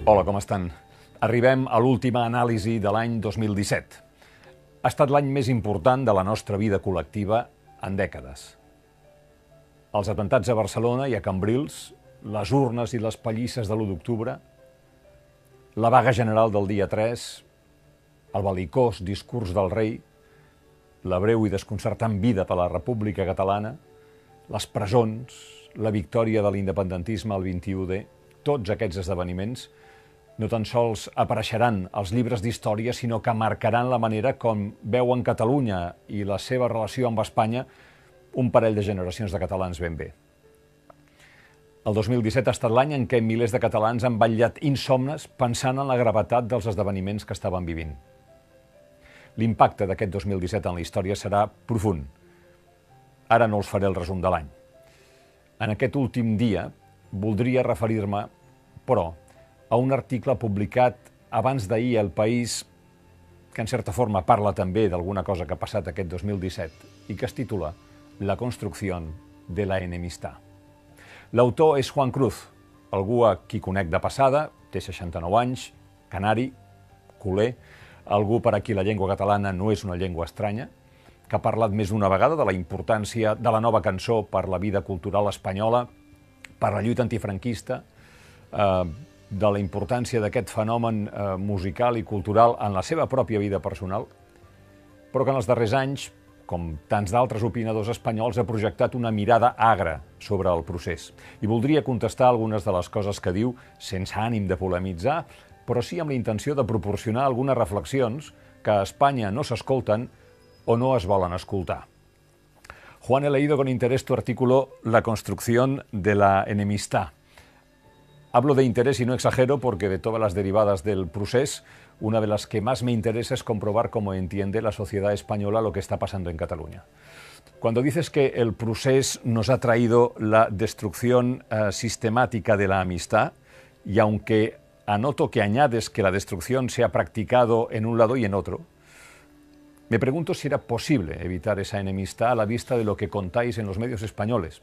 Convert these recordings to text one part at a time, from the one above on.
Hola, com estan? Arribem a l'última anàlisi de l'any 2017. Ha estat l'any més important de la nostra vida col·lectiva en dècades. Els atemptats a Barcelona i a Cambrils, les urnes i les pallisses de l'1 d'octubre, la vaga general del dia 3, el bel·licós discurs del rei, la breu i desconcertant vida per la República Catalana, les presons, la victòria de l'independentisme al 21D, tots aquests esdeveniments no tan sols apareixeran als llibres d'història, sinó que marcaran la manera com veuen Catalunya i la seva relació amb Espanya un parell de generacions de catalans ben bé. El 2017 ha estat l'any en què milers de catalans han vetllat insomnes pensant en la gravetat dels esdeveniments que estaven vivint. L'impacte d'aquest 2017 en la història serà profund. Ara no us faré el resum de l'any. En aquest últim dia voldria referir-me, però, a un article publicat abans d'ahir al País, que en certa forma parla també d'alguna cosa que ha passat aquest 2017 i que es titula La construcción de la enemistad. L'autor és Juan Cruz, algú a qui conec de passada, té 69 anys, canari, culer, algú per a qui la llengua catalana no és una llengua estranya, que ha parlat més d'una vegada de la importància de la nova cançó per la vida cultural espanyola, per la lluita antifranquista, de la importància d'aquest fenomen musical i cultural en la seva pròpia vida personal, però que en els darrers anys, com tants d'altres opinadors espanyols, ha projectat una mirada agra sobre el procés. I voldria contestar algunes de les coses que diu, sense ànim de polemitzar, però sí amb la intenció de proporcionar algunes reflexions que a Espanya no s'escolten o no es volen escoltar. Juan, he leído con interés tu artículo La construcción de la enemistad. Hablo de interés y no exagero porque de todas las derivadas del procés, una de las que más me interesa es comprobar cómo entiende la sociedad española lo que está pasando en Cataluña. Cuando dices que el procés nos ha traído la destrucción sistemática de la amistad, y aunque anoto que añades que la destrucción se ha practicado en un lado y en otro, me pregunto si era posible evitar esa enemistad a la vista de lo que contáis en los medios españoles.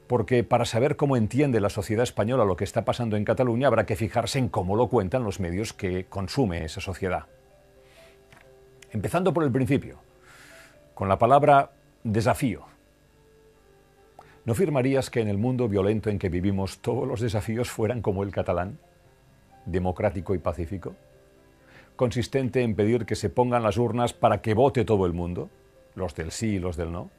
Porque para saber cómo entiende la sociedad española lo que está pasando en Cataluña habrá que fijarse en cómo lo cuentan los medios que consume esa sociedad. Empezando por el principio, con la palabra desafío. ¿No afirmarías que en el mundo violento en que vivimos todos los desafíos fueran como el catalán, democrático y pacífico? Consistente en pedir que se pongan las urnas para que vote todo el mundo, los del sí y los del no.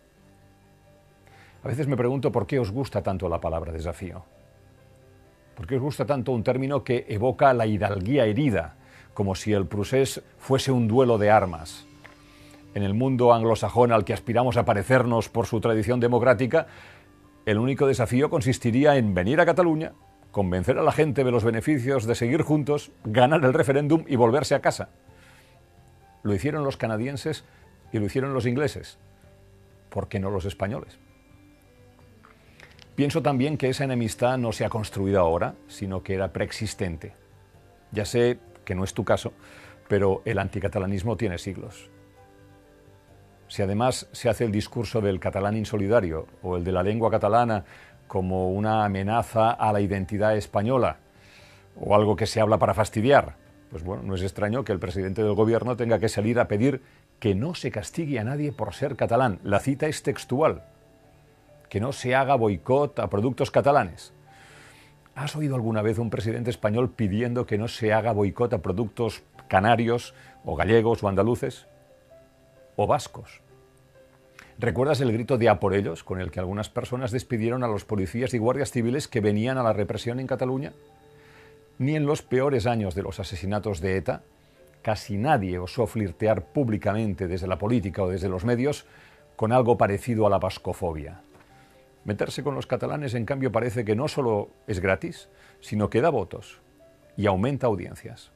A veces me pregunto por qué os gusta tanto la palabra desafío. ¿Por qué os gusta tanto un término que evoca la hidalguía herida, como si el procés fuese un duelo de armas? En el mundo anglosajón al que aspiramos a parecernos por su tradición democrática, el único desafío consistiría en venir a Cataluña, convencer a la gente de los beneficios de seguir juntos, ganar el referéndum y volverse a casa. Lo hicieron los canadienses y lo hicieron los ingleses. ¿Por qué no los españoles? Pienso también que esa enemistad no se ha construido ahora, sino que era preexistente. Ya sé que no es tu caso, pero el anticatalanismo tiene siglos. Si además se hace el discurso del catalán insolidario o el de la lengua catalana como una amenaza a la identidad española o algo que se habla para fastidiar, pues bueno, no es extraño que el presidente del gobierno tenga que salir a pedir que no se castigue a nadie por ser catalán. La cita es textual. Que no se haga boicot a productos catalanes. ¿Has oído alguna vez un presidente español pidiendo que no se haga boicot a productos canarios o gallegos o andaluces o vascos? ¿Recuerdas el grito de "a por ellos" con el que algunas personas despidieron a los policías y guardias civiles que venían a la represión en Cataluña? Ni en los peores años de los asesinatos de ETA, casi nadie osó flirtear públicamente desde la política o desde los medios con algo parecido a la vascofobia. Meterse con los catalanes, en cambio, parece que no solo es gratis, sino que da votos y aumenta audiencias.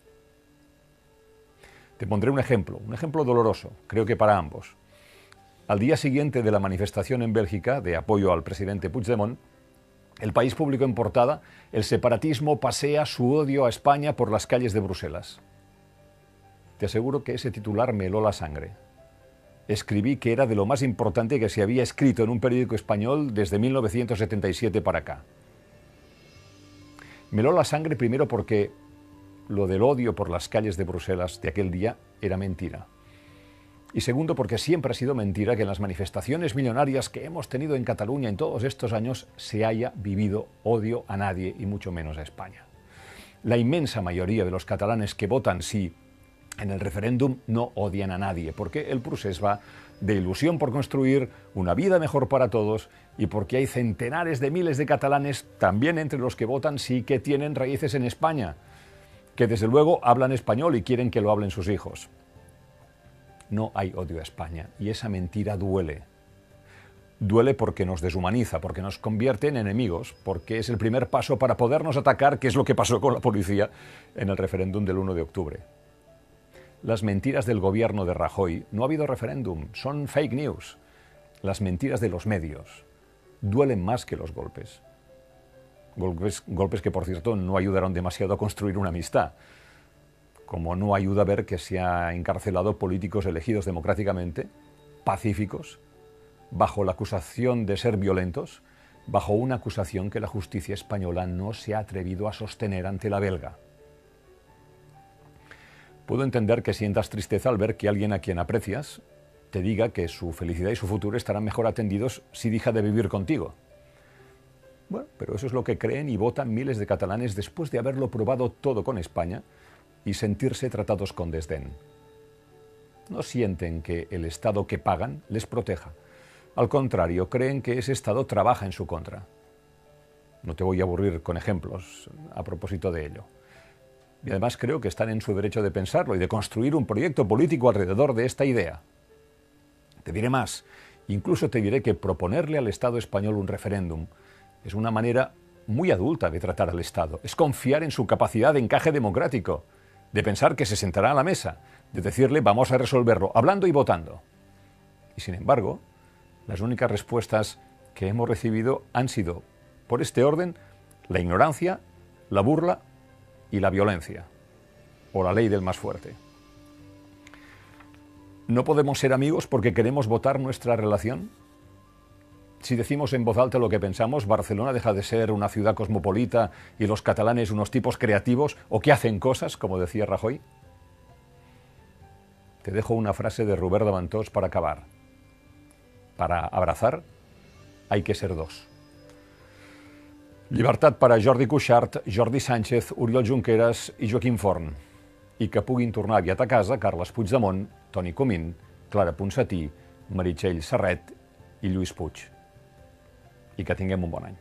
Te pondré un ejemplo doloroso, creo que para ambos. Al día siguiente de la manifestación en Bélgica de apoyo al presidente Puigdemont, El País publicó en portada: "El separatismo pasea su odio a España por las calles de Bruselas". Te aseguro que ese titular me heló la sangre. Escribí que era de lo más importante que se había escrito en un periódico español desde 1977 para acá. Me heló la sangre primero porque lo del odio por las calles de Bruselas de aquel día era mentira. Y segundo, porque siempre ha sido mentira que en las manifestaciones millonarias que hemos tenido en Cataluña en todos estos años se haya vivido odio a nadie y mucho menos a España. La inmensa mayoría de los catalanes que votan sí en el referéndum no odian a nadie, porque el procés va de ilusión por construir una vida mejor para todos y porque hay centenares de miles de catalanes, también entre los que votan sí, que tienen raíces en España, que desde luego hablan español y quieren que lo hablen sus hijos. No hay odio a España y esa mentira duele. Duele porque nos deshumaniza, porque nos convierte en enemigos, porque es el primer paso para podernos atacar, que es lo que pasó con la policía en el referéndum del 1 de octubre. Las mentiras del gobierno de Rajoy, no ha habido referéndum, son fake news. Las mentiras de los medios duelen más que los golpes. Golpes que, por cierto, no ayudaron demasiado a construir una amistad. Como no ayuda a ver que se ha encarcelado políticos elegidos democráticamente, pacíficos, bajo la acusación de ser violentos, bajo una acusación que la justicia española no se ha atrevido a sostener ante la belga. Puedo entender que sientas tristeza al ver que alguien a quien aprecias te diga que su felicidad y su futuro estarán mejor atendidos si deja de vivir contigo. Bueno, pero eso es lo que creen y votan miles de catalanes después de haberlo probado todo con España y sentirse tratados con desdén. No sienten que el Estado que pagan les proteja. Al contrario, creen que ese Estado trabaja en su contra. No te voy a aburrir con ejemplos a propósito de ello. Y además creo que están en su derecho de pensarlo y de construir un proyecto político alrededor de esta idea. Te diré más, incluso te diré que proponerle al Estado español un referéndum es una manera muy adulta de tratar al Estado. Es confiar en su capacidad de encaje democrático, de pensar que se sentará a la mesa, de decirle vamos a resolverlo, hablando y votando. Y sin embargo, las únicas respuestas que hemos recibido han sido, por este orden, la ignorancia, la burla y la violencia, o la ley del más fuerte. ¿No podemos ser amigos porque queremos votar nuestra relación? Si decimos en voz alta lo que pensamos, Barcelona deja de ser una ciudad cosmopolita y los catalanes unos tipos creativos o que hacen cosas, como decía Rajoy. Te dejo una frase de Robert Davantós para acabar. Para abrazar hay que ser dos. Llibertat per a Jordi Cuixart, Jordi Sánchez, Oriol Junqueras i Joaquim Forn. I que puguin tornar aviat a casa Carles Puigdemont, Toni Comín, Clara Ponsatí, Meritxell Serret i Lluís Puig. I que tinguem un bon any.